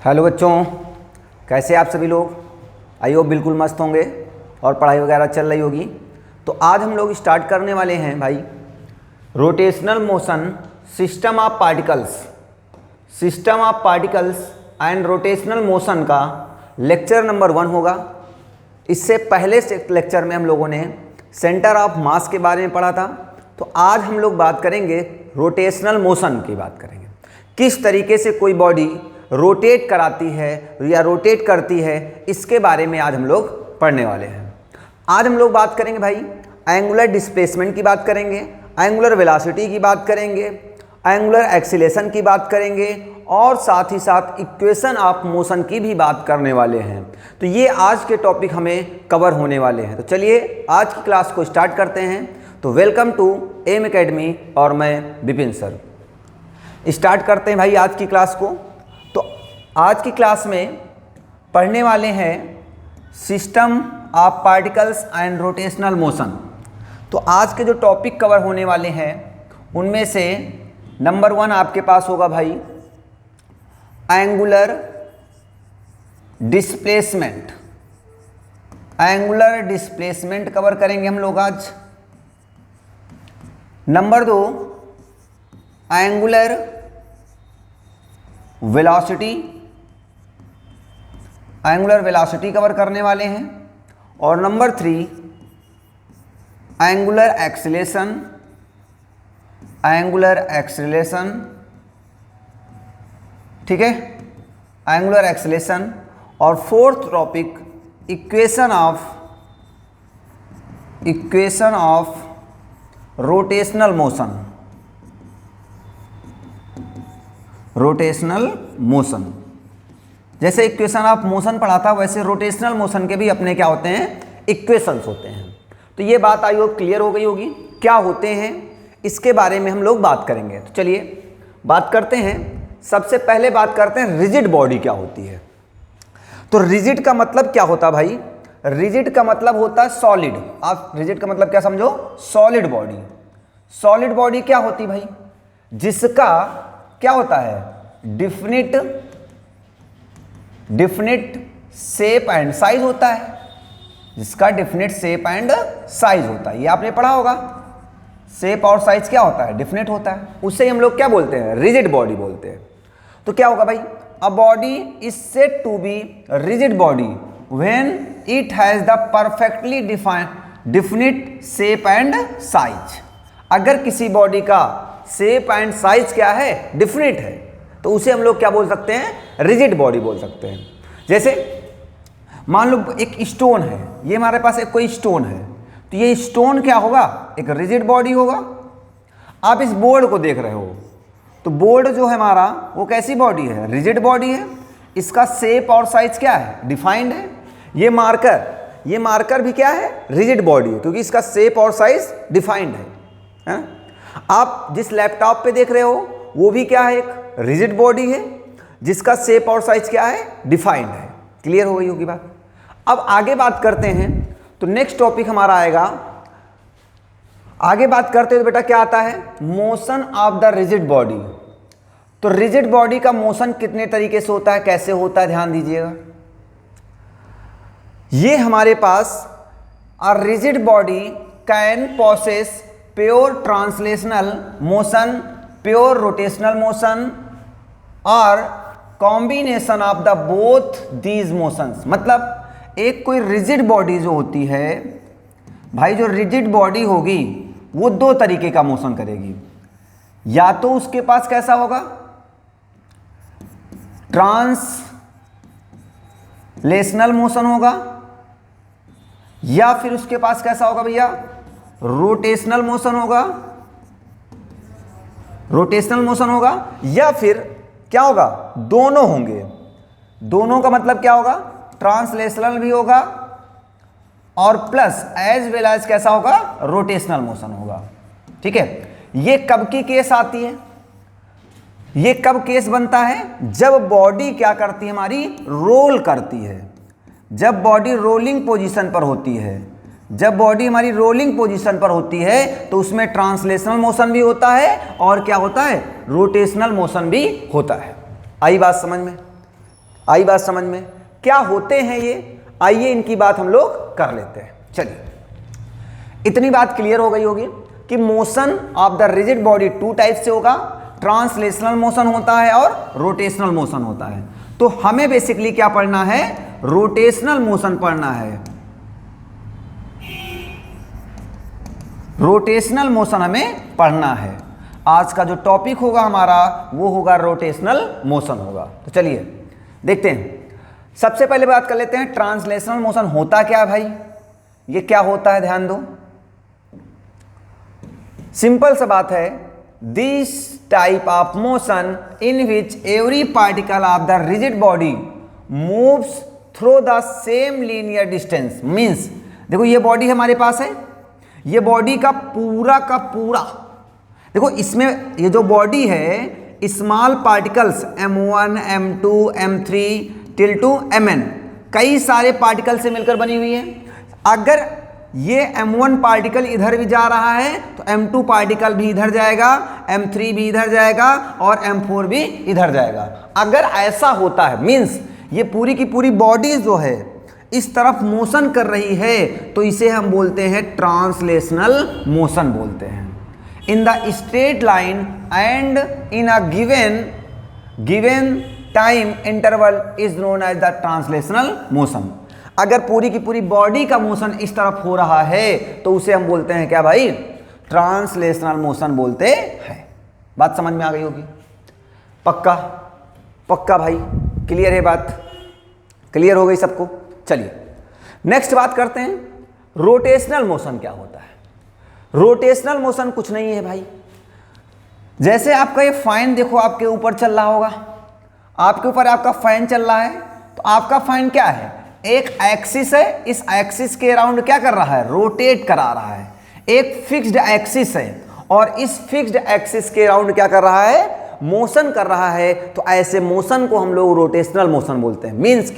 Hello बच्चों, कैसे आप सभी लोग? आई होप बिल्कुल मस्त होंगे और पढ़ाई वगैरह चल रही होगी। तो आज हम लोग स्टार्ट करने वाले हैं भाई rotational motion system of particles and rotational motion का लेक्चर नंबर 1 होगा। इससे पहले से लेक्चर में हम लोगों ने सेंटर ऑफ मास के बारे में पढ़ा था। तो आज हम लोग बात करेंगे रोटेशनल मोशन की बात करेंगे, किस तरीके से कोई बॉडी रोटेट कराती है या रोटेट करती है, इसके बारे में आज हम लोग पढ़ने वाले हैं। आज हम लोग बात करेंगे भाई एंगुलर डिस्प्लेसमेंट की बात करेंगे, एंगुलर वेलोसिटी की बात करेंगे, एंगुलर एक्सीलरेशन की बात करेंगे और साथ ही साथ इक्वेशन ऑफ मोशन की भी बात करने वाले हैं। तो ये आज के टॉपिक हमें कवर होने वाले हैं। तो चलिए आज की क्लास को स्टार्ट करते हैं। तो वेलकम टू एम एकेडमी और मैं विपिन सर। स्टार्ट करते हैं भाई आज की क्लास को। तो आज की क्लास में पढ़ने वाले हैं system of particles and rotational motion. तो आज के जो टॉपिक कवर होने वाले हैं उनमें से नंबर 1 आपके पास होगा भाई angular displacement. Angular displacement cover करेंगे हम लोग आज। Number 2 angular velocity. Angular velocity cover करने वाले हैं। और number 3 angular acceleration. Angular acceleration, ठीक है, एंगुलर एक्सीलरेशन। और fourth topic equation of rotational motion. जैसे इक्वेशन ऑफ मोशन पढ़ा था वैसे रोटेशनल मोशन के भी अपने क्या होते हैं, इक्वेशंस होते हैं। तो ये बात आई होप क्लियर हो गई होगी, क्या होते हैं इसके बारे में हम लोग बात करेंगे। तो चलिए बात करते हैं। सबसे पहले बात करते हैं रिजिड बॉडी क्या होती है। तो रिजिड का मतलब क्या होता है भाई? रिजिड का मतलब होता है सॉलिड। आप रिजिड का मतलब क्या समझो? Solid body. सॉलिड बॉडी क्या होती भाई? जिसका क्या होता है, डिफिनिट शेप एंड साइज होता है। जिसका डिफिनिट शेप एंड साइज होता है, ये आपने पढ़ा होगा। शेप और साइज क्या होता है, डिफिनिट होता है। उससे हम लोग क्या बोलते हैं, रिजिड बॉडी बोलते हैं। तो क्या होगा भाई, a body is said to be rigid body when it has the perfectly definite shape and size. अगर किसी बॉडी का शेप एंड साइज क्या है, डिफिनिट है, तो उसे हम लोग क्या बोल सकते हैं, रिजिड बॉडी बोल सकते हैं। जैसे मान लो एक स्टोन है, ये हमारे पास एक कोई स्टोन है, तो ये स्टोन क्या होगा, एक रिजिड बॉडी होगा। आप इस बोर्ड को देख रहे हो, तो बोर्ड जो है हमारा वो कैसी बॉडी है, रिजिड बॉडी है। इसका शेप और साइज क्या है, डिफाइंड है। ये मार्कर भी क्या है, रिजिड बॉडी है, क्योंकि इसका शेप और साइज डिफाइंड है। आप जिस लैपटॉप पे देख रहे हो वो भी क्या है, एक रिजिड बॉडी है जिसका शेप और साइज क्या है, डिफाइंड है। क्लियर हो गई होगी बात। अब आगे बात करते हैं। तो नेक्स्ट टॉपिक हमारा आएगा, आगे बात करते हैं तो बेटा क्या आता है, motion of the rigid body. तो रिजिड बॉडी का मोशन कितने तरीके से होता है, कैसे होता है, ध्यान दीजिएगा। ये हमारे पास a rigid body can process pure translational motion, pure rotational motion और combination of the both these motions. मतलब एक कोई रिजिड बॉडी जो होती है भाई, जो रिजिड बॉडी होगी वो 2 तरीके का मोशन करेगी। या तो उसके पास कैसा होगा, ट्रांसलेशनल मोशन होगा, या फिर उसके पास कैसा होगा भैया, रोटेशनल मोशन होगा, या फिर क्या होगा, दोनों होंगे। दोनों का मतलब क्या होगा, ट्रांसलेशनल भी होगा और प्लस एज वेल एज कैसा होगा, रोटेशनल मोशन होगा। ठीक है, ये कब की केस आती है, ये कब केस बनता है, जब बॉडी क्या करती है हमारी, रोल करती है। जब बॉडी रोलिंग पोजीशन पर होती है, जब बॉडी हमारी रोलिंग पोजीशन पर होती है तो उसमें ट्रांसलेशनल मोशन भी होता है और क्या होता है, रोटेशनल मोशन भी होता है। आई बात समझ में? आई बात समझ में? क्या होते हैं ये, आइए इनकी बात हम लोग कर लेते हैं। चलिए, इतनी बात क्लियर हो गई होगी कि motion of the rigid body two type से होगा, ट्रांसलेशनल मोशन होता है और रोटेशनल मोशन होता है। तो हमें बेसिकली क्या पढ़ना है, रोटेशनल मोशन पढ़ना है। रोटेशनल मोशन हमें पढ़ना है। आज का जो टॉपिक होगा हमारा वो होगा रोटेशनल मोशन होगा। तो चलिए देखते हैं। सबसे पहले बात कर लेते हैं ट्रांसलेशनल मोशन होता क्या है भाई, ये क्या होता है, ध्यान दो। सिंपल सा बात है, this type of motion in which every particle of the rigid body moves through the same linear distance. Means देखो ये बॉडी हमारे पास है, ये बॉडी का पूरा देखो इसमें ये जो बॉडी है small particles m1 m2 m3 till two mn कई सारे पार्टिकल से मिलकर बनी हुई है। अगर ये m1 पार्टिकल इधर भी जा रहा है तो m2 पार्टिकल भी इधर जाएगा, m3 भी इधर जाएगा और m4 भी इधर जाएगा। अगर ऐसा होता है मीन्स ये पूरी की पूरी बॉडी जो है इस तरफ मोशन कर रही है तो इसे हम बोलते हैं ट्रांसलेशनल मोशन बोलते हैं। In the straight line and in a given time interval is known as the translational motion. अगर पूरी की पूरी बॉडी का मोशन इस तरफ हो रहा है तो उसे हम बोलते हैं क्या भाई, ट्रांसलेशनल मोशन बोलते हैं। बात समझ में आ गई होगी? पक्का पक्का भाई, क्लियर है बात? क्लियर हो गई सबको? चलिए नेक्स्ट बात करते हैं, रोटेशनल मोशन क्या होता है। रोटेशनल मोशन कुछ नहीं है भाई, जैसे आपका ये फैन देखो आपके ऊपर चल रहा होगा, आपके ऊपर आपका फैन चल रहा है तो आपका फैन क्या है, एक एक्सिस है, इस एक्सिस के अराउंड क्या कर रहा है, रोटेट करा रहा है। एक फिक्स्ड एक्सिस है और इस फिक्स्ड एक्सिस के अराउंड क्या कर रहा है, मोशन कर रहा है। तो ऐसे मोशन को हम लोग रोटेशनल मोशन बोलते हैं। मीन्स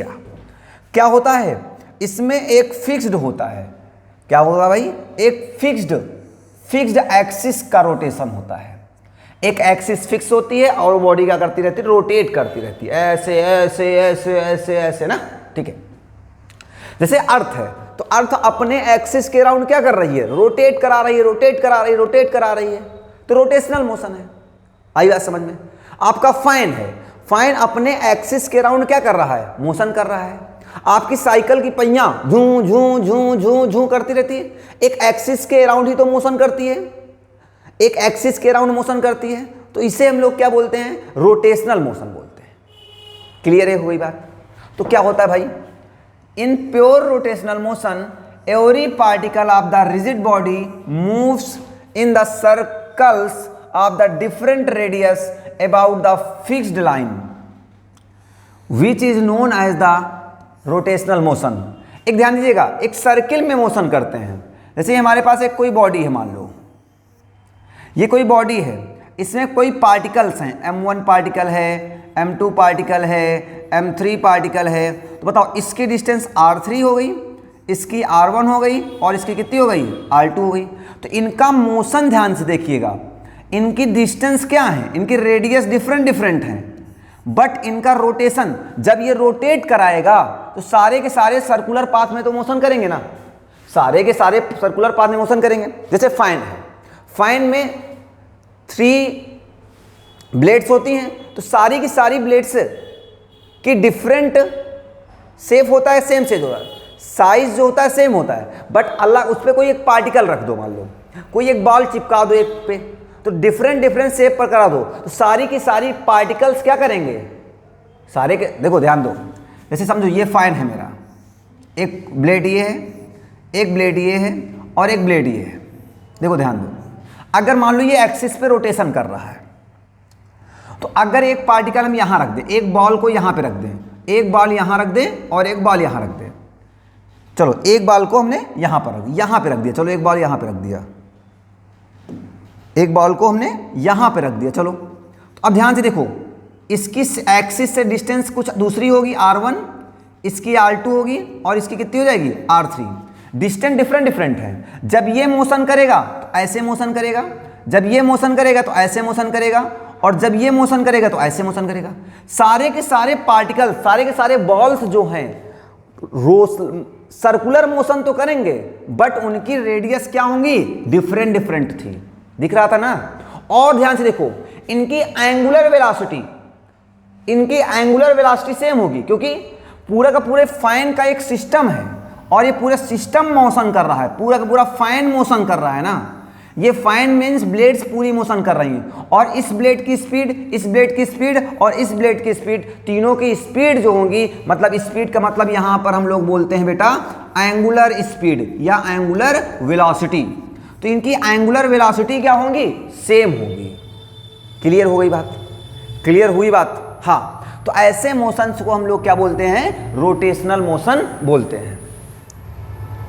क्या होता है, इसमें एक फिक्स्ड होता है, क्या होगा भाई, एक फिक्स्ड एक्सिस का रोटेशन होता है। एक एक्सिस फिक्स होती है और बॉडी क्या करती रहती है, रोटेट करती रहती है, ऐसे ऐसे ऐसे ऐसे ऐसे ना, ठीक है। जैसे अर्थ है तो अर्थ अपने एक्सिस के अराउंड क्या कर रही है, रोटेट करा रही है, रोटेट करा रही है, रोटेट करा रही है, तो रोटेशनल मोशन है। आई बात समझ में? आपका फैन है, फैन अपने एक्सिस के अराउंड क्या कर रहा है, मोशन कर रहा है। आपकी साइकिल की पहियां झूं झूं झूं झूं झूं करती रहती है, एक एक्सिस के अराउंड ही तो मोशन करती है, एक एक्सिस के अराउंड मोशन करती है, तो इसे हम लोग क्या बोलते हैं, रोटेशनल मोशन बोलते हैं। क्लियर है, हो गई बात? तो क्या होता है भाई, in pure rotational motion every particle of the rigid body moves in the circles of the different radius about the fixed line which is known as the rotational motion. एक ध्यान दीजिएगा, एक सर्किल में मोशन करते हैं। जैसे हमारे पास एक कोई बॉडी है, मान लो ये कोई बॉडी है, इसमें कोई पार्टिकल्स हैं, m1 पार्टिकल है, m2 पार्टिकल है, m3 पार्टिकल है। तो बताओ इसकी डिस्टेंस r3 हो गई, इसकी r1 हो गई और इसकी कितनी हो गई, r2 हो गई। तो इनका मोशन ध्यान से देखिएगा, इनकी डिस्टेंस क्या है, इनकी रेडियस डिफरेंट हैं, बट इनका रोटेशन जब ये रोटेट कराएगा तो सारे के सारे सर्कुलर पाथ में तो मोशन करेंगे ना, सारे के सारे सर्कुलर पाथ में मोशन करेंगे। जैसे फैन है, फैन में 3 ब्लेड्स होती हैं, तो सारी की सारी ब्लेड्स की डिफरेंट शेप होता है, सेम शेप होता है, साइज जो होता है सेम होता है, बट अल्लाह उस पर कोई एक पार्टिकल रख दो, मान लो कोई एक बॉल चिपका दो एक पे, तो डिफरेंट शेप पर करा दो, तो सारी की सारी पार्टिकल्स क्या करेंगे, सारे के देखो ध्यान दो। जैसे समझो ये फैन है मेरा, एक ब्लेड ये है, एक ब्लेड ये है और एक ब्लेड ये है। देखो ध्यान दो, अगर मान लो ये एक्सिस पे रोटेशन कर रहा है, तो अगर एक पार्टिकल हम यहां रख दें, एक बॉल को यहां पे रख दें, एक बॉल यहां रख दें और एक बॉल यहां रख दें, चलो एक बॉल को हमने यहां पे रख दिया, चलो एक बॉल यहां पे रख दिया, एक बॉल को हमने यहां पे रख दिया, चलो। तो अब ध्यान से देखो, इसकी एक्सिस से डिस्टेंस कुछ दूसरी होगी r1, इसकी r2 होगी और इसकी कितनी हो जाएगी, r3। डिस्टेंस डिफरेंट है। जब ये मोशन करेगा तो ऐसे मोशन करेगा, जब ये मोशन करेगा तो ऐसे मोशन करेगा, और जब ये मोशन करेगा तो ऐसे मोशन करेगा। सारे के सारे पार्टिकल, सारे के सारे बॉल्स जो हैं सर्कुलर मोशन तो करेंगे, बट उनकी रेडियस क्या होंगी, डिफरेंट डिफरेंट थी। दिख रहा था ना। और ध्यान से देखो, इनकी एंगुलर वेलोसिटी सेम होगी, क्योंकि पूरा का पूरे फैन का एक सिस्टम है और ये पूरा सिस्टम मोशन कर रहा है, पूरा का पूरा फैन मोशन कर रहा है ना। ये फैन मीन्स ब्लेड्स पूरी मोशन कर रही हैं, और इस ब्लेड की स्पीड, इस ब्लेड की स्पीड और इस ब्लेड की स्पीड, तीनों की स्पीड जो होंगी, मतलब स्पीड का मतलब यहां पर हम लोग बोलते हैं बेटा एंगुलर स्पीड या एंगुलर वेलोसिटी। तो इनकी एंगुलर वेलोसिटी क्या होंगी, सेम होगी। क्लियर हो गई बात, क्लियर हुई बात। हाँ, तो ऐसे मोशंस को हम लोग क्या बोलते हैं, रोटेशनल मोशन बोलते हैं।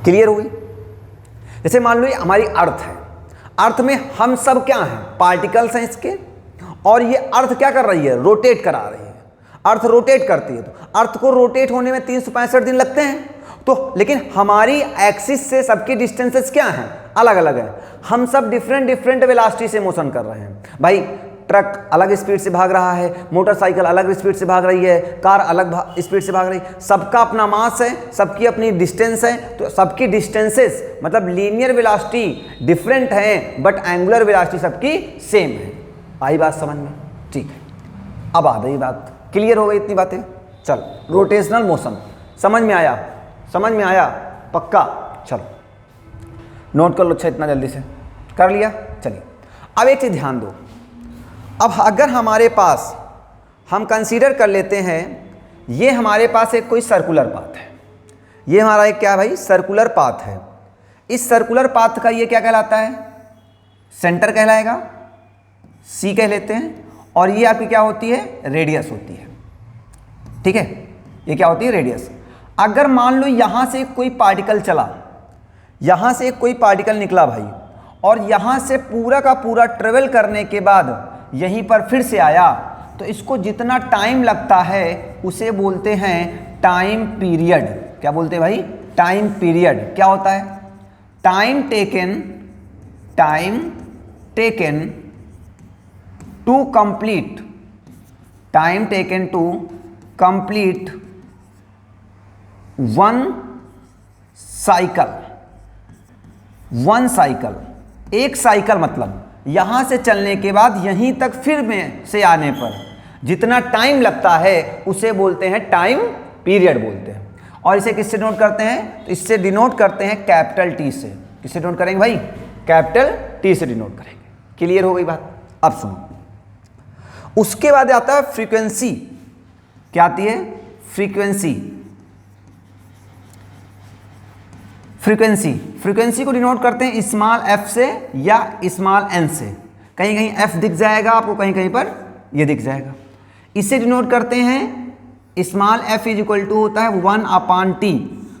क्लियर हुई। जैसे मान लो ये हमारी अर्थ है, अर्थ में हम सब क्या हैं, पार्टिकल्स हैं इसके, और ये अर्थ क्या कर रही है, रोटेट करा रही है। अर्थ रोटेट करती है, तो अर्थ को रोटेट होने में 365 दिन लगते हैं। तो लेकिन हमारी एक्सिस से सबकी डिस्टेंसेस क्या हैं, अलग अलग हैं। हम सब डिफरेंट डिफरेंट वेलोसिटी से मोशन कर रहे हैं। भाई ट्रक अलग स्पीड से भाग रहा है, मोटरसाइकिल अलग स्पीड से भाग रही है, कार अलग स्पीड से भाग रही है। सबका अपना मास है, सबकी अपनी डिस्टेंस है, तो सबकी डिस्टेंसेस मतलब लीनियर वेलोसिटी डिफरेंट है, बट एंगुलर वेलोसिटी सबकी सेम है। आई बात समझ में? ठीक है, अब आ गई बात, क्लियर हो गई इतनी बातें। चल, रोटेशनल मोशन समझ में आया, समझ में आया पक्का? चलो नोट कर लो। अच्छा, इतना जल्दी से कर लिया। चलिए अब एक चीज़ ध्यान दो। अब अगर हमारे पास हम कंसीडर कर लेते हैं, ये हमारे पास एक कोई सर्कुलर पाथ है, ये हमारा एक क्या है भाई, सर्कुलर पाथ है। इस सर्कुलर पाथ का ये क्या कहलाता है, सेंटर कहलाएगा, सी कह लेते हैं, और ये आपकी क्या होती है, रेडियस होती है। ठीक है, ये क्या होती है, रेडियस। अगर मान लो यहां से कोई पार्टिकल चला, यहां से कोई पार्टिकल निकला भाई, और यहां से पूरा का पूरा ट्रेवल करने के बाद यहीं पर फिर से आया, तो इसको जितना टाइम लगता है उसे बोलते हैं टाइम पीरियड। क्या बोलते हैं भाई, टाइम पीरियड। क्या होता है, time taken to complete, time taken to complete one cycle. एक साइकिल मतलब यहां से चलने के बाद यहीं तक फिर में से आने पर जितना टाइम लगता है उसे बोलते हैं टाइम पीरियड बोलते हैं। और इसे किससे डिनोट करते हैं, तो इससे डिनोट करते हैं कैपिटल टी से। किससे डिनोट करेंगे भाई, कैपिटल टी से डिनोट करेंगे। क्लियर हो गई बात? अब सुनो, उसके बाद आता है फ्रीक्वेंसी। क्या आती है, फ्रीक्वेंसी। फ्रीक्वेंसी को डिनोट करते हैं स्मॉल एफ से या स्मॉल एन से। कहीं कहीं एफ दिख जाएगा आपको, कहीं कहीं पर ये दिख जाएगा। इसे डिनोट करते हैं small F is equal to होता है 1/t।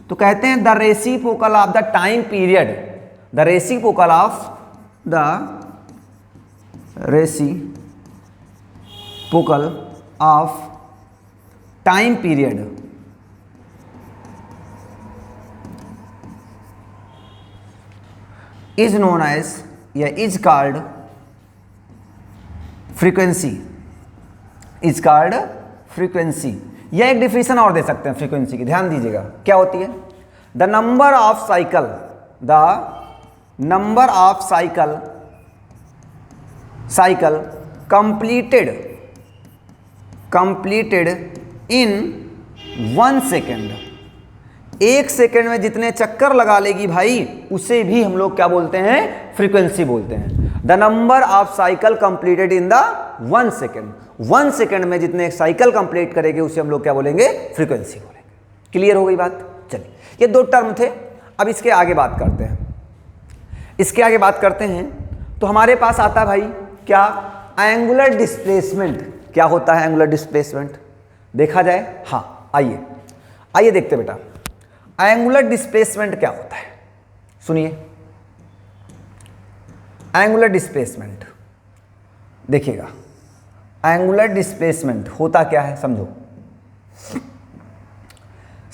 तो कहते हैं the reciprocal of the time period, the reciprocal of time period is known as या is called frequency, is called frequency। यह एक डिफिनेशन और दे सकते हैं फ्रीक्वेंसी की, ध्यान दीजिएगा। क्या होती है, the number of cycle completed in 1 second. एक सेकेंड में जितने चक्कर लगा लेगी भाई, उसे भी हम लोग क्या बोलते हैं, फ्रीक्वेंसी बोलते हैं। The number of cycle completed in the 1 second. 1 second में जितने साइकिल कंप्लीट करेंगे उसे हम लोग क्या बोलेंगे, फ्रीक्वेंसी बोलेंगे। क्लियर हो गई बात? चलिए, ये 2 टर्म थे। अब इसके आगे बात करते हैं। तो हमारे पास आता है भाई क्या, एंगुलर डिस्प्लेसमेंट। क्या होता है एंगुलर डिस्प्लेसमेंट, देखा जाए? हाँ, आइए देखते बेटा, एंगुलर डिस्प्लेसमेंट क्या होता है। सुनिए, एंगुलर डिस्प्लेसमेंट देखिएगा, एंगुलर डिस्प्लेसमेंट होता क्या है समझो।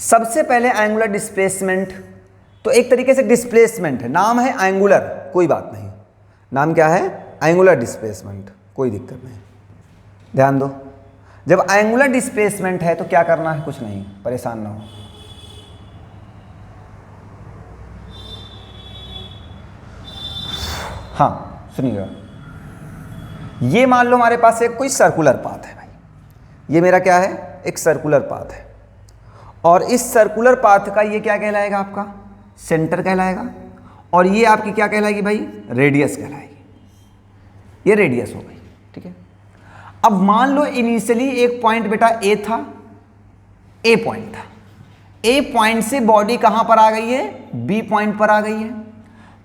सबसे पहले एंगुलर डिस्प्लेसमेंट तो एक तरीके से डिस्प्लेसमेंट है, नाम है एंगुलर, कोई बात नहीं, नाम क्या है, एंगुलर डिस्प्लेसमेंट, कोई दिक्कत नहीं। ध्यान दो, जब एंगुलर डिस्प्लेसमेंट है तो क्या करना है, कुछ नहीं, परेशान ना हो। हाँ सुनिएगा, ये मान लो हमारे पास एक कोई सर्कुलर पाथ है भाई, ये मेरा क्या है, एक सर्कुलर पाथ है, और इस सर्कुलर पाथ का ये क्या कहलाएगा, आपका सेंटर कहलाएगा, और ये आपकी क्या कहलाएगी भाई, रेडियस कहलाएगी, ये रेडियस हो गई, ठीक है। अब मान लो इनिशियली एक पॉइंट बेटा ए था, ए पॉइंट था, ए पॉइंट से बॉडी कहां पर आ गई है, बी पॉइंट पर आ गई है,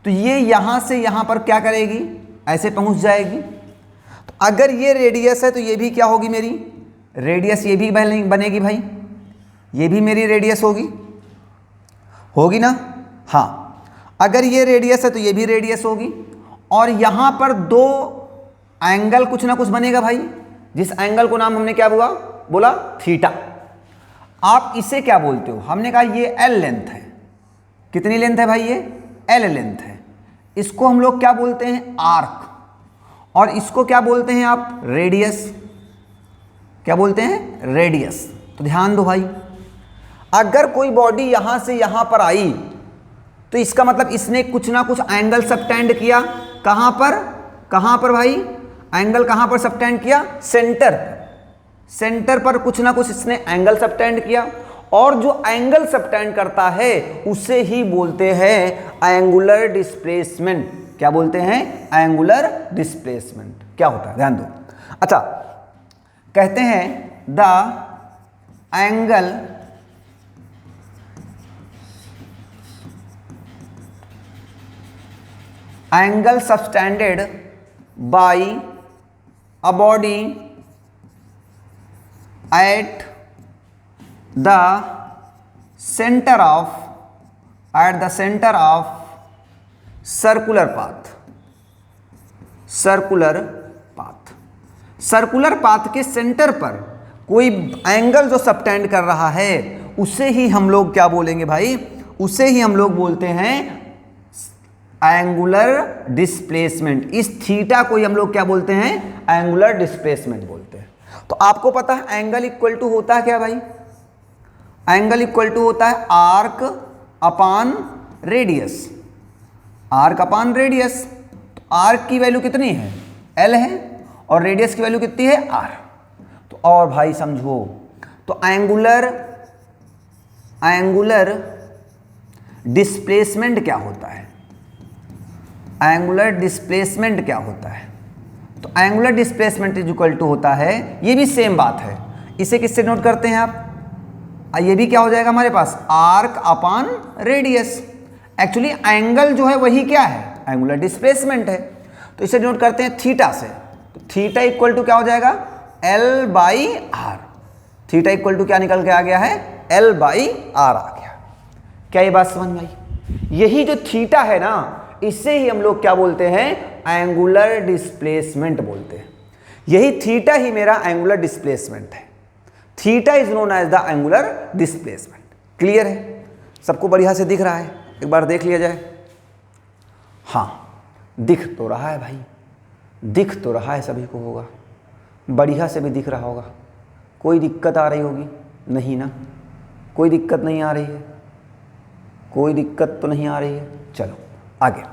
तो ये यहां से यहां पर क्या करेगी, ऐसे पहुंच जाएगी। तो अगर ये रेडियस है तो ये भी क्या होगी, मेरी रेडियस ये भी बनेगी भाई, ये भी मेरी रेडियस होगी ना, हाँ। अगर ये रेडियस है तो ये भी रेडियस होगी, और यहां पर दो एंगल कुछ ना कुछ बनेगा भाई, जिस एंगल को नाम हमने क्या बोला थीटा। आप इसे क्या बोलते हो, हमने कहा ये एल लेंथ है, कितनी लेंथ है भाई, ये एल लेंथ है, इसको हम लोग क्या बोलते हैं, आर्क, और इसको क्या बोलते हैं आप, रेडियस, क्या बोलते हैं, रेडियस। तो ध्यान दो भाई, अगर कोई बॉडी यहां से यहां पर आई तो इसका मतलब इसने कुछ ना कुछ एंगल सबटेंड किया, कहां पर भाई, एंगल कहां पर सबटेंड किया, सेंटर पर कुछ ना कुछ इसने एंगल सबटेंड किया, और जो एंगल सबटेंड करता है उसे ही बोलते हैं एंगुलर डिस्प्लेसमेंट। क्या बोलते हैं, एंगुलर डिस्प्लेसमेंट। क्या होता है, ध्यान दो। अच्छा, कहते हैं the angle subtended bye a body at the center of circular path, circular path के सेंटर पर कोई एंगल जो सबटेंड कर रहा है उसे ही हम लोग क्या बोलेंगे भाई, उसे ही हम लोग बोलते हैं एंगुलर डिस्प्लेसमेंट। इस थीटा को ही हम लोग क्या बोलते हैं, एंगुलर डिस्प्लेसमेंट बोलते हैं। तो आपको पता है एंगल इक्वल टू होता है क्या भाई, एंगल इक्वल टू होता है आर्क अपान रेडियस, आर्क अपान रेडियस। तो आर्क की वैल्यू कितनी है, एल है, और रेडियस की वैल्यू कितनी है, आर। तो और भाई समझो, तो एंगुलर डिस्प्लेसमेंट क्या होता है, एंगुलर डिस्प्लेसमेंट क्या होता है, तो angular displacement is equal to होता है, ये भी सेम बात है, इसे किससे नोट करते हैं आप, ये भी क्या हो जाएगा हमारे पास, आर्क अपान रेडियस। एक्चुअली एंगल जो है वही क्या है, एंगुलर डिस्प्लेसमेंट है, तो इसे नोट करते हैं थीटा से। तो थीटा इक्वल टू क्या हो जाएगा, L by R. Theta equal to क्या निकल के आ गया है, एल बाई आर आ गया। क्या ये बात समझ में आई, यही जो थीटा है ना, इससे ही हम लोग क्या बोलते हैं, एंगुलर डिस्प्लेसमेंट बोलते हैं। यही थीटा ही मेरा एंगुलर डिस्प्लेसमेंट है, theta is known as the angular displacement. Clear है, सबको बढ़िया से दिख रहा है, एक बार देख लिया जाए। हाँ दिख तो रहा है भाई, दिख तो रहा है, सभी को होगा, बढ़िया से भी दिख रहा होगा। कोई दिक्कत आ रही होगी, नहीं ना, कोई दिक्कत नहीं आ रही है, कोई दिक्कत तो नहीं आ रही है। चलो आगे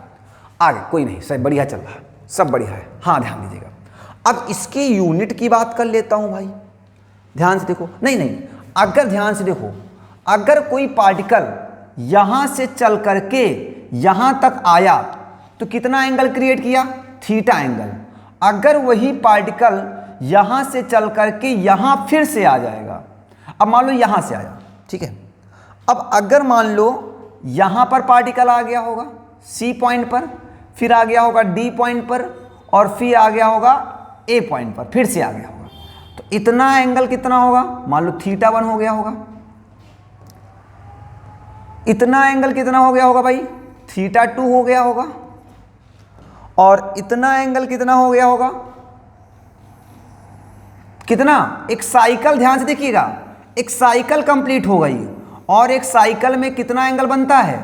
आगे, कोई नहीं, सब बढ़िया चल रहा है, सब बढ़िया है। हाँ ध्यान दीजिएगा, अब इसकी यूनिट की बात कर लेता हूं भाई, ध्यान से देखो। नहीं, अगर ध्यान से देखो, अगर कोई पार्टिकल यहां से चल करके यहां तक आया तो कितना एंगल क्रिएट किया, थीटा एंगल। अगर वही पार्टिकल यहां से चल करके यहां फिर से आ जाएगा, अब मान लो यहां से आया, ठीक है, अब अगर मान लो यहां पर पार्टिकल आ गया होगा सी पॉइंट पर, फिर आ गया होगा डी पॉइंट पर, और फिर आ गया होगा ए पॉइंट पर, फिर से आ गया होगा, तो इतना एंगल कितना होगा, मान लो थीटा 1 हो गया होगा। इतना एंगल कितना हो गया होगा भाई, थीटा 2 हो गया होगा। और इतना एंगल कितना हो गया होगा, कितना, एक साइकिल, ध्यान से देखिएगा, एक साइकिल कंप्लीट हो गई, और एक साइकिल में कितना एंगल बनता है,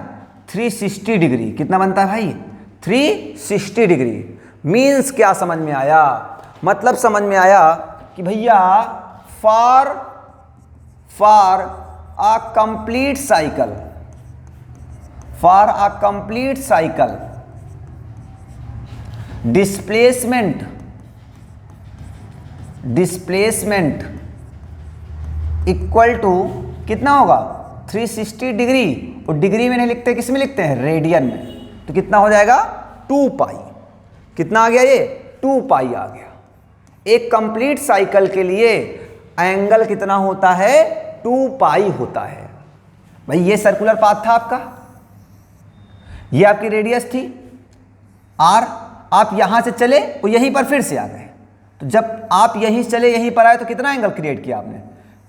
360 डिग्री। कितना बनता है भाई, 360 डिग्री। मीन्स क्या समझ में आया, मतलब समझ में आया कि भैया for a complete cycle, for a complete cycle displacement equal to कितना होगा 360 डिग्री, और डिग्री में नहीं लिखते, किस में लिखते हैं, रेडियन में। तो कितना हो जाएगा 2 पाई। कितना आ गया ये 2 पाई आ गया। एक कंप्लीट साइकिल के लिए एंगल कितना होता है 2 पाई होता है। भाई ये सर्कुलर पाथ था आपका, ये आपकी रेडियस थी r, आप यहां से चले और यहीं पर फिर से आ गए। तो जब आप यहीं चले यहीं पर आए तो कितना एंगल क्रिएट किया आपने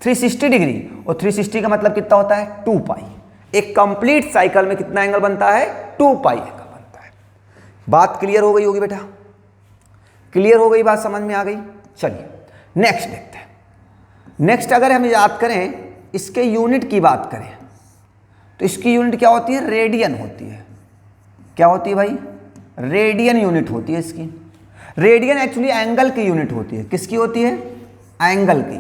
360 डिग्री, और 360 का मतलब कितना होता है 2 पाई। एक कंप्लीट साइकिल में कितना एंगल बनता है 2 पाई एंगल बनता है। बात क्लियर हो गई होगी बेटा, क्लियर हो गई बात, समझ में आ गई। चलिए नेक्स्ट देखते हैं। नेक्स्ट अगर हम याद करें, इसके यूनिट की बात करें तो इसकी यूनिट क्या होती है, रेडियन होती है। क्या होती है भाई, रेडियन यूनिट होती है इसकी। रेडियन एक्चुअली एंगल की यूनिट होती है। किसकी होती है, एंगल की।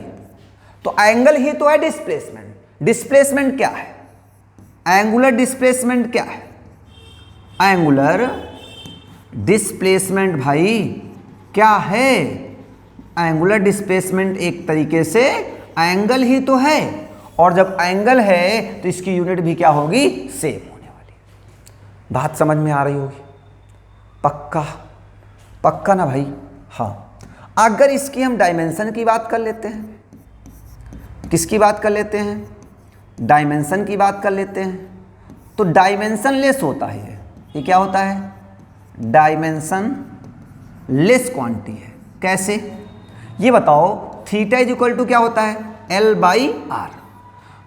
तो एंगल ही तो है डिस्प्लेसमेंट। डिस्प्लेसमेंट क्या है, एंगुलर डिस्प्लेसमेंट क्या है, एंगुलर डिस्प्लेसमेंट भाई क्या है, एंगुलर डिस्प्लेसमेंट एक तरीके से एंगल ही तो है, और जब एंगल है तो इसकी यूनिट भी क्या होगी, सेम होने वाली। बात समझ में आ रही होगी, पक्का पक्का ना भाई। हाँ, अगर इसकी हम डायमेंशन की बात कर लेते हैं, किसकी बात कर लेते हैं, डायमेंशन की बात कर लेते हैं, तो डायमेंशन लेस होता है ये क्या होता है, डायमेंशन लेस क्वांटिटी है। कैसे ये बताओ, थीटा इज इक्वल टू क्या होता है, L बाई आर।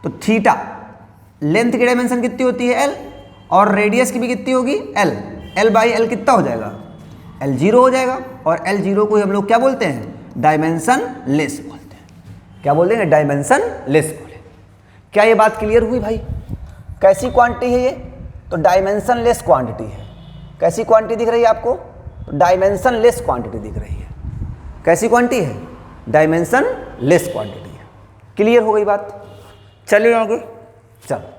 तो थीटा लेंथ की डायमेंशन कितनी होती है L, और रेडियस की भी कितनी होगी L। L बाई L कितना हो जाएगा, L 0 हो जाएगा, और L 0 को हम लोग क्या बोलते हैं, डायमेंशन लेस बोलते हैं। क्या बोलते हैं, डायमेंशन लेस बोले। क्या ये बात क्लियर हुई भाई, कैसी क्वांटिटी है ये, तो डायमेंशन लेस क्वांटिटी है। कैसी क्वांटिटी दिख रही है आपको, तो डायमेंशन लेस क्वांटिटी दिख रही है। कैसी क्वांटिटी है, डायमेंशन लेस क्वांटिटी है। क्लियर हो गई बात, चलिए आगे। चलो,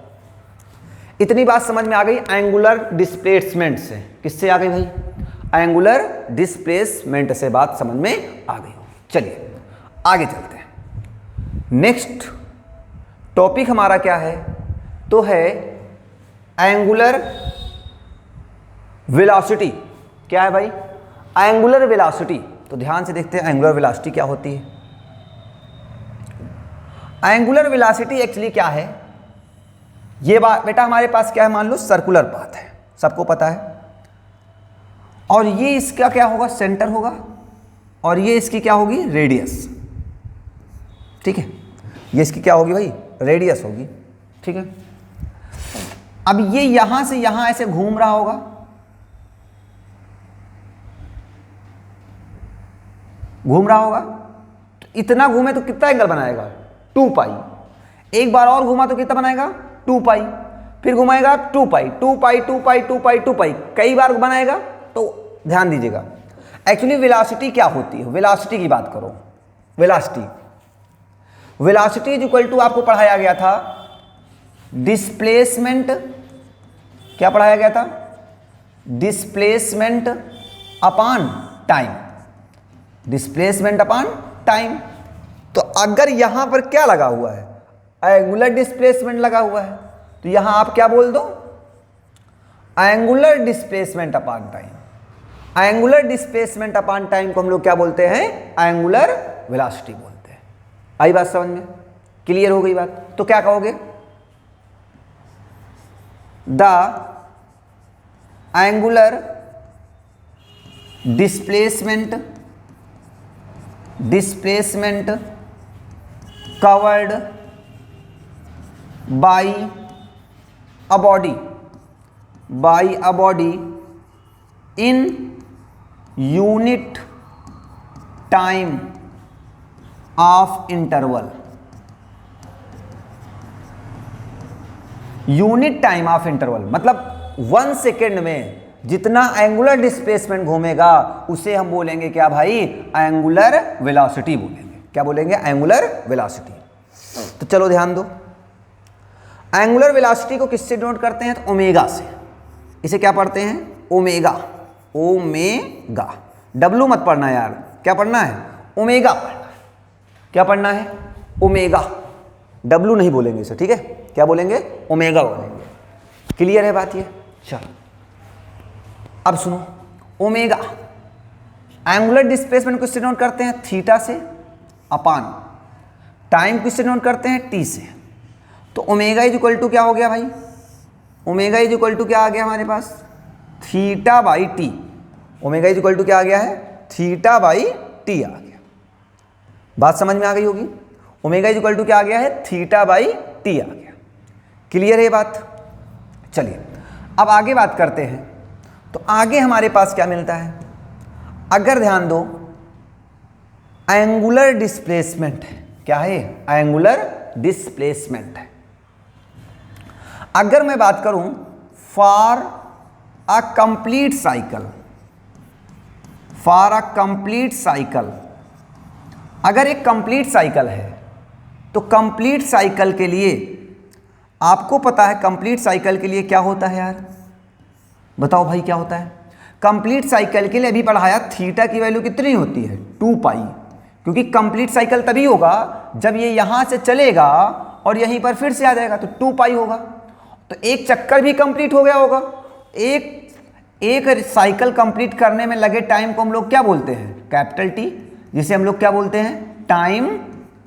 इतनी बात समझ में आ गई एंगुलर डिस्प्लेसमेंट से। किससे आ गई भाई, एंगुलर डिस्प्लेसमेंट से बात समझ में आ गई होगी। चलिए आगे चलते हैं। नेक्स्ट टॉपिक हमारा क्या है, तो है एंगुलर वेलोसिटी। क्या है भाई, एंगुलर वेलोसिटी। तो ध्यान से देखते हैं एंगुलर वेलोसिटी क्या होती है। एंगुलर वेलोसिटी एक्चुअली क्या है, ये बात बेटा हमारे पास क्या है, मान लो सर्कुलर पाथ है, सबको पता है, और ये इसका क्या होगा, सेंटर होगा, और ये इसकी क्या होगी, रेडियस। ठीक है, ये इसकी क्या होगी भाई, रेडियस होगी। ठीक है, अब ये यहां से यहां ऐसे घूम रहा होगा, घूम रहा होगा, तो इतना घूमे तो कितना एंगल बनाएगा, 2 पाई। एक बार और घुमा तो कितना बनाएगा, 2 पाई। फिर घुमाएगा 2 पाई, 2 पाई, 2 पाई, 2 पाई, 2 पाई, कई बार बनाएगा। तो ध्यान दीजिएगा, एक्चुअली वेलोसिटी क्या होती है, वेलोसिटी की बात करो। वेलोसिटी इज इक्वल टू, आपको पढ़ाया गया था डिस्प्लेसमेंट। क्या पढ़ाया गया था, displacement upon time. Displacement upon time. तो अगर यहां पर क्या लगा हुआ है, एंगुलर डिस्प्लेसमेंट लगा हुआ है, तो यहां आप क्या बोल दो, angular displacement upon time. Angular displacement upon time को हम लोग क्या बोलते हैं, एंगुलर वेलोसिटी बोलते हैं। आई बात समझ में, क्लियर हो गई बात। तो क्या कहोगे, the angular displacement covered by a body in unit time of interval। Unit time of interval मतलब 1 सेकेंड में जितना एंगुलर डिस्प्लेसमेंट घूमेगा उसे हम बोलेंगे क्या भाई, एंगुलर वेलोसिटी बोलेंगे। क्या बोलेंगे, एंगुलर वेलोसिटी। तो चलो ध्यान दो, एंगुलर वेलोसिटी को किससे डिनोट करते हैं, तो ओमेगा से। इसे क्या पढ़ते हैं, ओमेगा, ओमेगा। डब्लू मत पढ़ना यार, क्या पढ़ना है, ओमेगा पढ़ना है। क्या पढ़ना है, ओमेगा, डब्लू नहीं बोलेंगे इसे, ठीक है, क्या बोलेंगे, ओमेगा बोलेंगे। क्लियर है बात ये। चलो अब सुनो, ओमेगा एंगुलर डिस्प्लेसमेंट किससे डिनोट करते हैं, थीटा से, अपान टाइम किससे डिनोट करते हैं, टी से। तो ओमेगा इज इक्वल टू क्या हो गया भाई, ओमेगा इज इक्वल टू क्या आ गया हमारे पास, theta by t. Omega is equal to क्या आ गया है, थीटा बाई टी आ गया। बात समझ में आ गई होगी, ओमेगा इज इक्वल टू क्या आ गया है, थीटा बाई टी आ गया। क्लियर है ये बात। चलिए अब आगे बात करते हैं। तो आगे हमारे पास क्या मिलता है, अगर ध्यान दो, एंगुलर डिस्प्लेसमेंट है, क्या है, एंगुलर डिस्प्लेसमेंट है। अगर मैं बात करूं for a complete cycle, for a complete cycle, अगर एक कंप्लीट साइकिल है तो कंप्लीट साइकिल के लिए आपको पता है, कंप्लीट साइकिल के लिए क्या होता है यार, बताओ भाई क्या होता है। कंप्लीट साइकिल के लिए अभी पढ़ाया, थीटा की वैल्यू कितनी होती है, 2 पाई, क्योंकि कंप्लीट साइकिल तभी होगा जब ये यहां से चलेगा और यहीं पर फिर से आ जाएगा, तो 2 पाई होगा। तो एक चक्कर भी कंप्लीट हो गया होगा। एक साइकिल कंप्लीट करने में लगे टाइम को हम लोग क्या बोलते हैं, कैपिटल टी, जिसे हम लोग क्या बोलते हैं, टाइम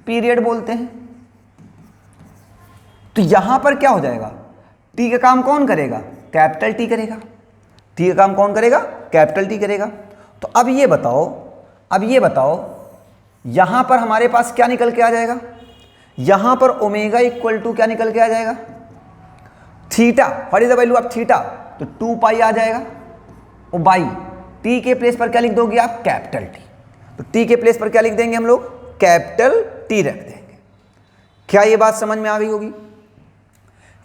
पीरियड बोलते हैं। तो यहां पर क्या हो जाएगा, टी का काम कौन करेगा, कैपिटल टी करेगा। टी का काम कौन करेगा, कैपिटल टी करेगा। तो अब ये बताओ, अब ये बताओ, यहां पर हमारे पास क्या निकल के आ जाएगा, यहां पर ओमेगा इक्वल टू क्या निकल के आ जाएगा, theta. What is the value of theta, तो 2 पाई आ जाएगा। और बाई टी के प्लेस पर क्या लिख दोगे आप, कैपिटल टी। तो टी के प्लेस पर क्या लिख देंगे हम लोग, कैपिटल टी रख देंगे। क्या ये बात समझ में आ गई होगी,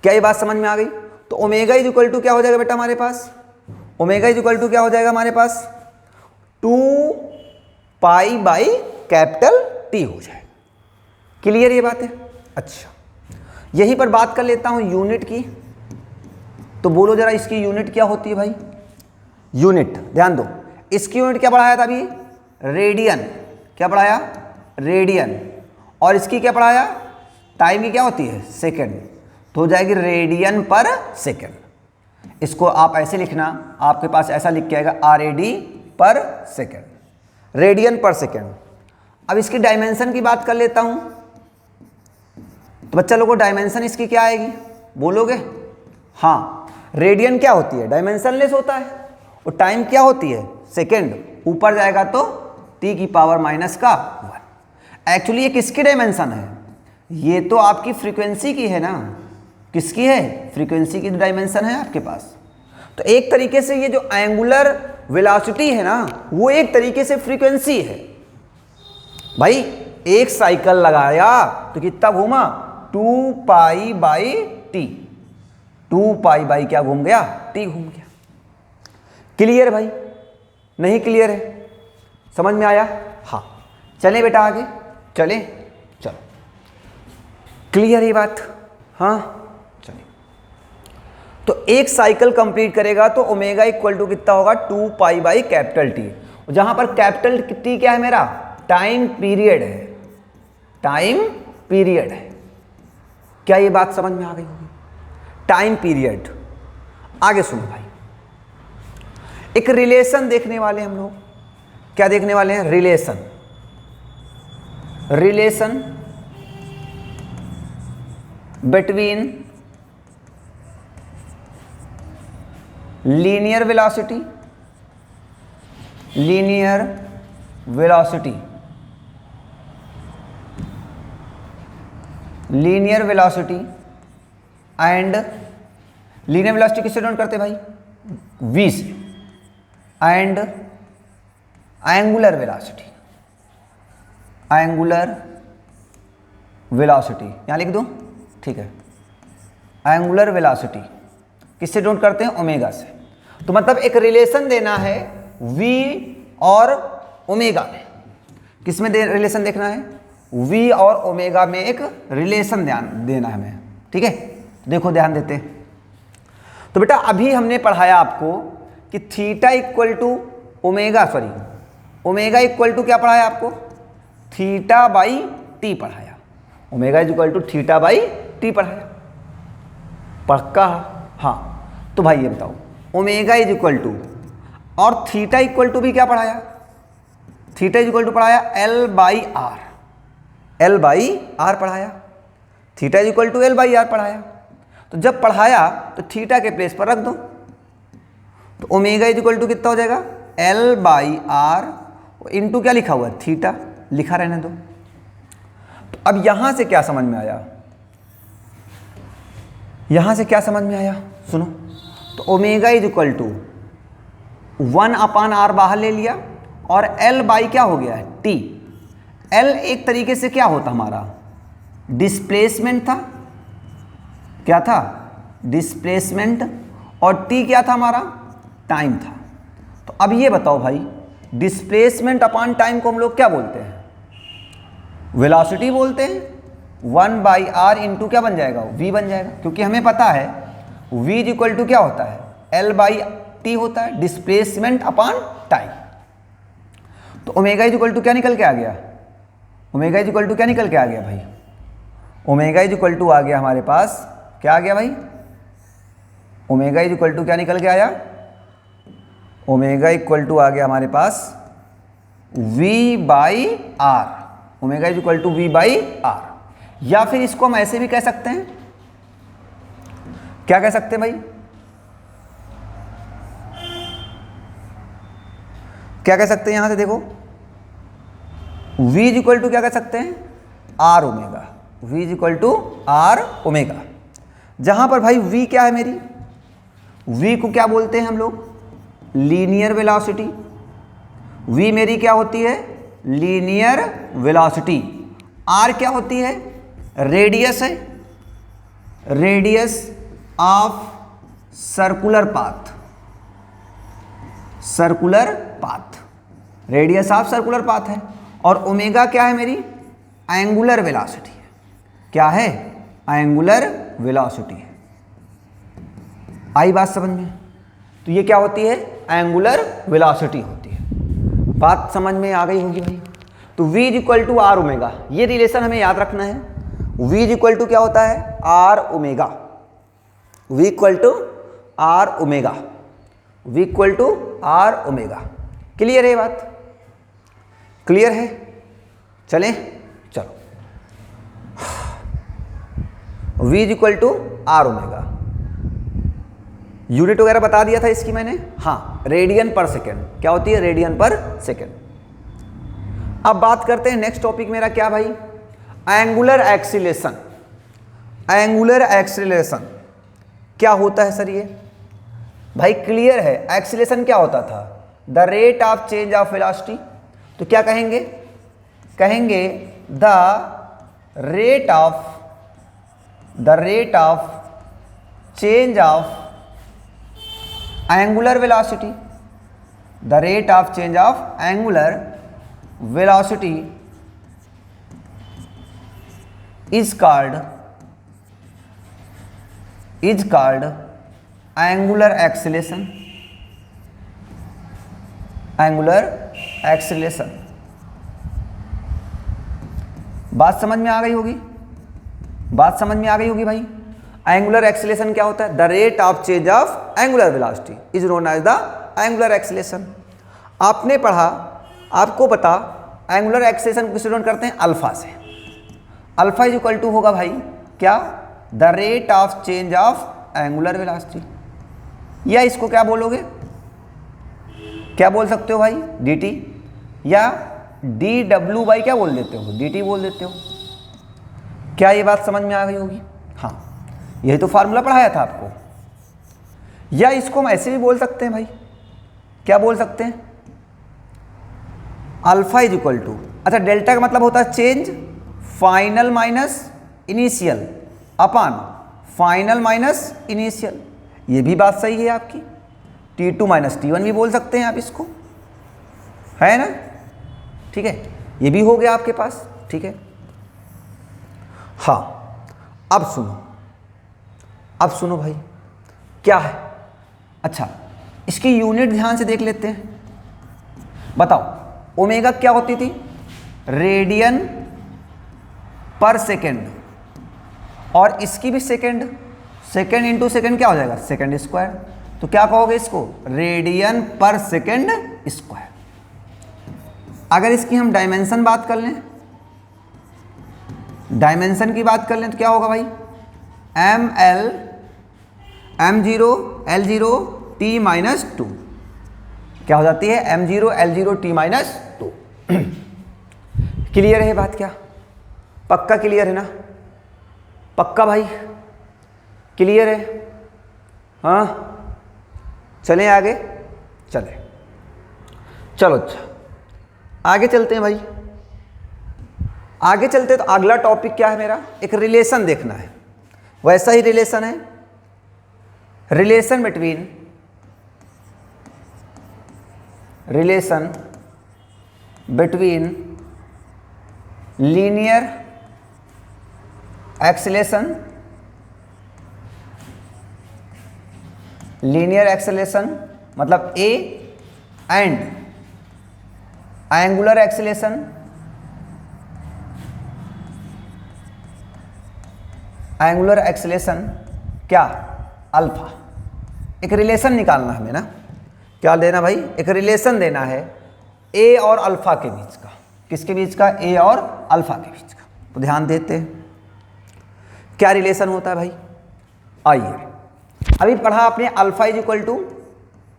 क्या ये बात समझ में आ गई। तो ओमेगा इज इक्वल टू क्या हो जाएगा बेटा हमारे पास, ओमेगा इज इक्वल टू क्या हो जाएगा हमारे पास, 2 पाई बाई कैपिटल टी हो जाएगा। क्लियर ये बात है। अच्छा यहीं पर बात कर लेता हूं यूनिट की। तो बोलो जरा इसकी यूनिट क्या होती है भाई, यूनिट ध्यान दो, इसकी यूनिट क्या पढ़ाया था अभी, रेडियन। क्या पढ़ाया, रेडियन। और इसकी क्या पढ़ाया, टाइम की क्या होती है, सेकंड। तो हो जाएगी रेडियन पर सेकंड। इसको आप ऐसे लिखना, आपके पास ऐसा लिख के आएगा RAD पर सेकंड, रेडियन पर सेकंड। अब इसकी डायमेंशन की बात कर लेता हूं। तो बच्चा लोगों को डायमेंशन इसकी क्या आएगी, बोलोगे, हाँ रेडियन क्या होती है, डायमेंशन लेस होता है। और टाइम क्या होती है, सेकंड। ऊपर जाएगा तो t की पावर माइनस का 1। एक्चुअली ये किसकी डायमेंशन है, ये तो आपकी फ्रीक्वेंसी की है ना, किसकी है, फ्रीक्वेंसी की डायमेंशन है आपके पास। तो एक तरीके से ये जो एंगुलर वेलोसिटी है ना, वो एक तरीके से फ्रीक्वेंसी है भाई। एक साइकिल लगाया तो कितना घूमा, 2 pi by T, 2 pi by क्या घूम गया, टी घूम गया। क्लियर भाई, नहीं क्लियर है, समझ में आया, हाँ। चले बेटा आगे चले, चलो क्लियर ये बात, हाँ चलिए। तो एक साइकिल कंप्लीट करेगा तो ओमेगा इक्वल टू कितना होगा, 2 पाई बाई कैपिटल टी। जहां पर कैपिटल टी क्या है मेरा, टाइम पीरियड है, टाइम पीरियड है। क्या ये बात समझ में आ गई होगी, टाइम पीरियड। आगे सुनो भाई, एक रिलेशन देखने वाले हम लोग, क्या देखने वाले हैं, relation. Relation between linear velocity, linear velocity, linear velocity and, linear velocity किससे डिनोट करते हैं भाई, v से, and angular velocity, angular velocity यहां लिख दो, ठीक है। एंगुलर वेलोसिटी किससे डिनोट करते हैं, ओमेगा से। तो मतलब एक रिलेशन देना है v और ओमेगा में। किस में रिलेशन देखना है, v और ओमेगा में एक रिलेशन ध्यान देना है हमें, ठीक है। देखो ध्यान देते हैं। तो बेटा अभी हमने पढ़ाया आपको कि theta equal to omega, omega equal to क्या पढ़ाया आपको, थीटा बाई टी पढ़ाया। Omega is equal to theta by t पढ़ाया, पक्का? हाँ। तो भाई ये बताओ, ओमेगा इज इक्वल टू और थीटा इक्वल टू भी क्या पढ़ाया, थीटा इज इक्वल टू पढ़ाया l by r, l by r पढ़ाया। Theta is equal to l by r पढ़ाया। तो जब पढ़ाया तो थीटा के प्लेस पर रख दो, तो ओमेगा इज इक्वल टू कितना हो जाएगा, एल बाई आर इंटू क्या लिखा हुआ है, थीटा, लिखा रहने दो। तो अब यहां से क्या समझ में आया, यहां से क्या समझ में आया, सुनो। तो omega is equal to 1/r बाहर ले लिया और एल बाई क्या हो गया है, टी। एल एक तरीके से क्या होता हमारा, डिस्प्लेसमेंट था, क्या था, डिस्प्लेसमेंट, और टी क्या था हमारा, टाइम था। तो अब ये बताओ भाई, डिस्प्लेसमेंट अपॉन टाइम को हम लोग क्या बोलते हैं, वेलोसिटी बोलते हैं। 1/r इंटू क्या बन जाएगा, v बन जाएगा, क्योंकि हमें पता है v इज इक्वल टू क्या होता है, l बाई टी होता है, डिस्प्लेसमेंट अपॉन टाइम। तो ओमेगा इज इक्वल टू क्या निकल के आ गया, ओमेगा इज इक्वल टू क्या निकल के आ गया भाई, ओमेगा इज इक्वल टू आ गया हमारे पास, क्या आ गया भाई, ओमेगा इज इक्वल टू क्या निकल के आया, ओमेगा इक्वल टू आ गया हमारे पास v by R, omega is equal to v by R. या फिर इसको हम ऐसे भी कह सकते हैं, क्या कह सकते हैं भाई, क्या कह सकते हैं, यहां से देखो, v इज इक्वल टू क्या कह सकते हैं, R omega, v is equal to R omega. जहां पर भाई v क्या है मेरी, v को क्या बोलते हैं हम लोग, लीनियर वेलोसिटी। v मेरी क्या होती है, लीनियर वेलोसिटी। r क्या होती है, रेडियस है, radius of circular path, circular path, radius of circular path है। और ओमेगा क्या है मेरी, एंगुलर वेलोसिटी है, क्या है, एंगुलर वेलोसिटी है। आई बात समझ में? तो ये क्या होती है, एंगुलर वेलोसिटी होती है। बात समझ में आ गई होगी भाई। तो v is equal to R omega, ये रिलेशन हमें याद रखना है। v इज इक्वल टू क्या होता है, R omega, v equal to R omega, v equal to R omega. Clear है बात, क्लियर है? चलें, चलो, v is equal to R omega. Unit वगैरह बता दिया था इसकी मैंने, हाँ, रेडियन पर सेकेंड, क्या होती है, रेडियन पर सेकेंड। अब बात करते हैं नेक्स्ट टॉपिक मेरा क्या भाई, एंगुलर एक्सीलरेशन। एंगुलर एक्सीलरेशन क्या होता है सर ये भाई, क्लियर है, एक्सीलरेशन क्या होता था, the rate of change of velocity. तो क्या कहेंगे, कहेंगे the rate of change of angular velocity, the rate of change of angular velocity is called angular acceleration, angular acceleration। बात समझ में आ गई होगी, बात समझ में आ गई होगी भाई। एंगुलर एक्सीलरेशन क्या होता है, the rate of change of angular velocity is known as the angular acceleration. आपने पढ़ा, आपको पता, एंगुलर एक्सीलरेशन को डिनोट करते हैं अल्फा से। अल्फा इज इक्वल टू होगा भाई क्या, the rate of change of angular velocity, या इसको क्या बोलोगे, क्या बोल सकते हो भाई, डी टी, या डी डब्ल्यू बाई क्या बोल देते हो, डी टी बोल देते हो। क्या ये बात समझ में आ गई होगी? हाँ, यही तो फार्मूला पढ़ाया था आपको। या इसको हम ऐसे भी बोल सकते हैं भाई, क्या बोल सकते हैं, अल्फा इज इक्वल टू, अच्छा डेल्टा का मतलब होता है change final minus initial upon final minus initial. ये भी बात सही है आपकी, T2 माइनस T1 भी बोल सकते हैं आप इसको, है ना, ठीक है, ये भी हो गया आपके पास, ठीक है। हाँ, अब सुनो भाई, क्या है? अच्छा, इसकी यूनिट ध्यान से देख लेते हैं। बताओ ओमेगा क्या होती थी? रेडियन पर सेकेंड, और इसकी भी सेकेंड, सेकेंड इंटू सेकेंड क्या हो जाएगा? Second square. तो क्या कहोगे इसको? रेडियन पर सेकेंड स्क्वायर। अगर इसकी हम डायमेंशन बात कर लें, डायमेंशन की बात कर लें तो क्या होगा भाई? m0 l0 t माइनस 2 क्या हो जाती है? m0 l0 t minus 2। Clear है बात? क्या पक्का क्लियर है ना? पक्का भाई क्लियर है? हाँ, चलें आगे, चलें, चलो। अच्छा, आगे चलते हैं भाई, आगे चलते तो अगला टॉपिक क्या है मेरा? एक रिलेशन देखना है। वैसा ही रिलेशन है, रिलेशन बिटवीन लीनियर एक्सेलेरेशन मतलब ए एंड एंगुलर एक्सेलेरेशन क्या? अल्फा। एक रिलेशन निकालना हमें ना, क्या देना भाई? एक रिलेशन देना है ए और अल्फा के बीच का। किसके बीच का? ए और अल्फा के बीच का। तो ध्यान देते हैं क्या रिलेशन होता है भाई। आइए, अभी पढ़ा आपने alpha is equal to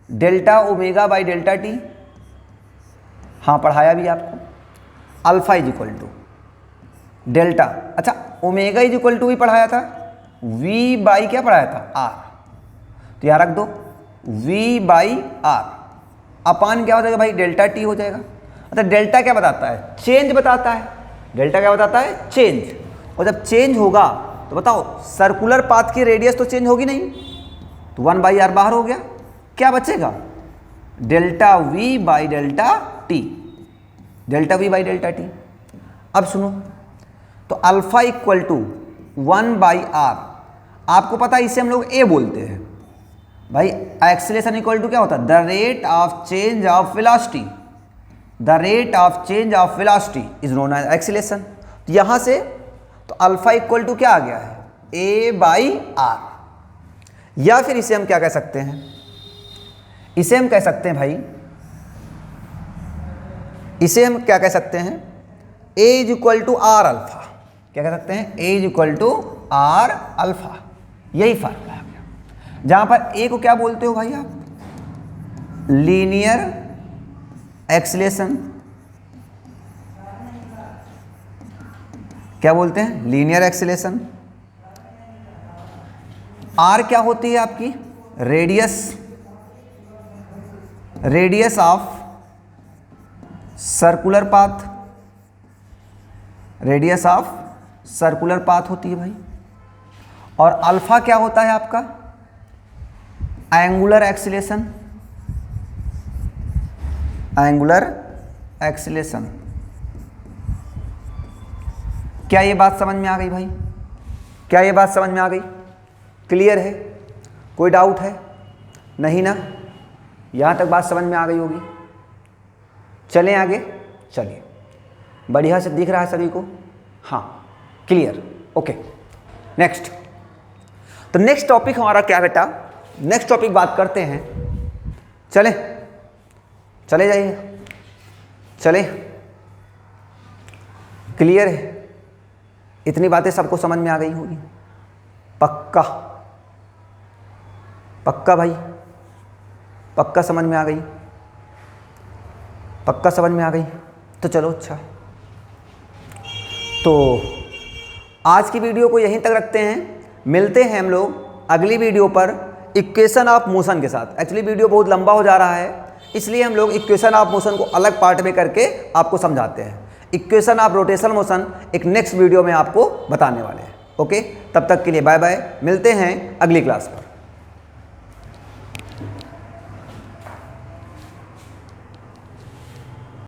delta omega by delta T. हाँ, पढ़ाया भी आपको। Alpha is equal to delta, अच्छा ओमेगा इज इक्वल टू भी पढ़ाया था, v बाई क्या पढ़ाया था? r। तो यहाँ रख दो v बाई r अपान क्या हो जाएगा भाई? डेल्टा टी हो जाएगा। अच्छा, डेल्टा क्या बताता है? चेंज बताता है। डेल्टा क्या बताता है? चेंज। और जब चेंज होगा तो बताओ सर्कुलर पाथ की रेडियस तो चेंज होगी नहीं, तो 1/r बाहर हो गया। क्या बचेगा? Delta v by delta T, delta v by delta T. अब सुनो, तो अल्फा इक्वल टू 1/r, आपको पता है इसे हम लोग ए बोलते हैं भाई। एक्सीलरेशन इक्वल टू क्या होता है? The rate of change of velocity, the rate of change of velocity is known as acceleration. तो यहां से तो अल्फा इक्वल टू क्या आ गया है? ए बाई आर। या फिर इसे हम क्या कह सकते हैं? इसे हम कह सकते हैं भाई, इसे हम क्या कह सकते हैं? A is equal to r alpha. क्या कह सकते हैं? A is equal to r alpha. यही फर्क है जहां पर ए को क्या बोलते हो भाई आप? Linear acceleration. क्या बोलते हैं? Linear acceleration. आर क्या होती है आपकी? Radius of circular path, radius of circular path होती है भाई। और अल्फा क्या होता है आपका? Angular acceleration, angular acceleration. क्या ये बात समझ में आ गई भाई? क्या ये बात समझ में आ गई? क्लियर है? कोई डाउट है? नहीं ना? यहां तक बात समझ में आ गई होगी। चलें आगे, चलिए। बढ़िया से दिख रहा है सभी को? हाँ, क्लियर, ओके। नेक्स्ट, तो नेक्स्ट टॉपिक हमारा क्या बेटा? नेक्स्ट टॉपिक बात करते हैं। चले जाइए, चले। क्लियर है? इतनी बातें सबको समझ में आ गई होगी? पक्का? पक्का भाई? पक्का समझ में आ गई? पक्का समझ में आ गई? तो चलो, अच्छा, तो आज की वीडियो को यहीं तक रखते हैं। मिलते हैं हम लोग अगली वीडियो पर इक्वेशन ऑफ मोशन के साथ। एक्चुअली वीडियो बहुत लंबा हो जा रहा है, इसलिए हम लोग इक्वेशन ऑफ मोशन को अलग पार्ट में करके आपको समझाते हैं। इक्वेशन ऑफ रोटेशनल मोशन एक नेक्स्ट वीडियो में आपको बताने वाले हैं। ओके, तब तक के लिए बाय बाय। मिलते हैं अगली क्लास पर।